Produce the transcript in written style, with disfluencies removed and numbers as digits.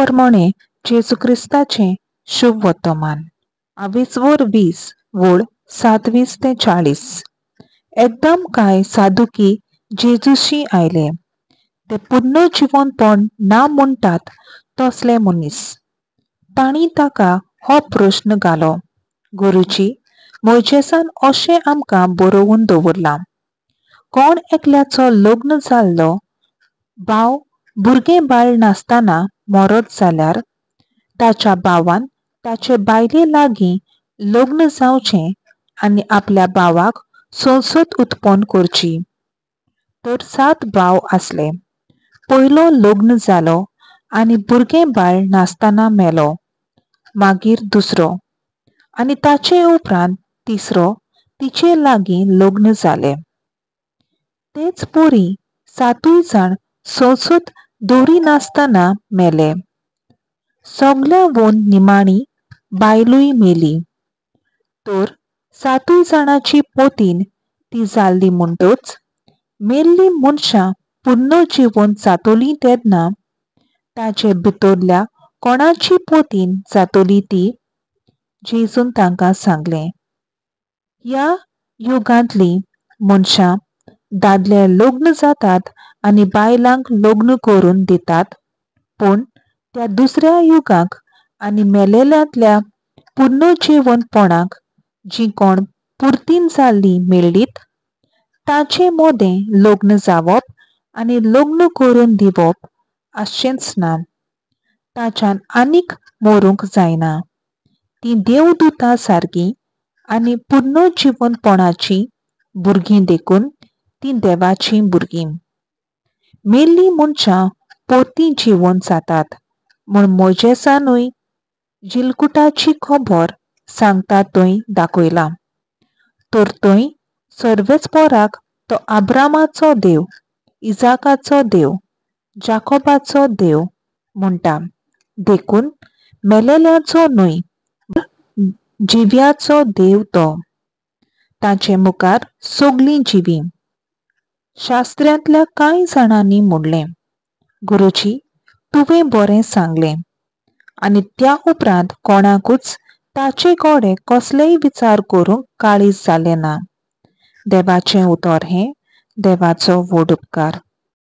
प्रमाणे जेजू क्रिस्ताचे शुभ वर्तमान 20 वोड 27 ते 40. एकदम काय साधुकी जेजूशी आयले. ते पुनर्जीवनपण ना म्हणटात तसले मनीस. तांणी ताका हो प्रश्न घालो, गुरुजी, मोइशेसान अशें आमकां बरोवन दवरलां, कोण एकल्याचो लग्न जाल्लो भाव भुरगें बाळ नासतना मरत जाल्यार ताच्या भावान ताचे बायले लागीं लग्न जावचें आनी आपल्या भावाक संसद उत्पन्न करची. तर 7 भाव आसले. पयलो लग्न जालो आनी भुरगें बाळ नासतना मेलो. मागीर दुसरो आनी ताचे उपरांत तिसरो तिचे लागीं लग्न जालें. तेच परी 7य जाण संसद दवरी नासतना मेले. सगल्या वोन निमाणी बायलूय मेली. तर 7य जाणांची पोतीन ती जाल्ली म्हणटच मेल्ली मनशां पुनर्जीवन जातली तेन्ना ताचे भितरल्या कोणाची पोतीन जातली ती? जेजून तांकां सांगलें, ह्या युगांतलीं मनशां दादले लग्न जातात आनी बायलांक लग्न करून दितात, पूण त्या दुसऱ्या युगाक आनी मेलेल्यांतल्या पुनर्जीवनपणाक जी कोण पुर्तीन जाल्लीं मेळ्ळीत, तांचे मोदें लग्न जावप आनी लग्न करून दिवप आसचेंच ना. ताच्यान आनीक मरूंक जायना. ती देवदूतां सारकीं आनी पुनर्जीवनपणाची भुरगीं देखून ती देवाची भुरगीं. मेल्लीं मनशां परतीं जिवन जातात म्हूण मोइशेसानूय जिलकुटाची खबर सांगता थंय दाखयलां. तर थंय सर्वेस्पराक तो आब्रामाचो देव, इजाकाचो देव, जाकोबाचो देव म्हणटा, देखून मेलेल्यांचो न्हय, जिव्याचो देव तो. ताचे मुखार सगलीं जिवीं. शास्त्रांतल्या कांय जाणांनी म्हणलें, गुरुजी, तुवें बरें सांगलें. आनी त्या उपरांत कोणाकूच ताचे कोडे कसलेय विचार करूंक काळीज जालें ना. देवाचें उतर हें. देवाचो व्हड उपकार.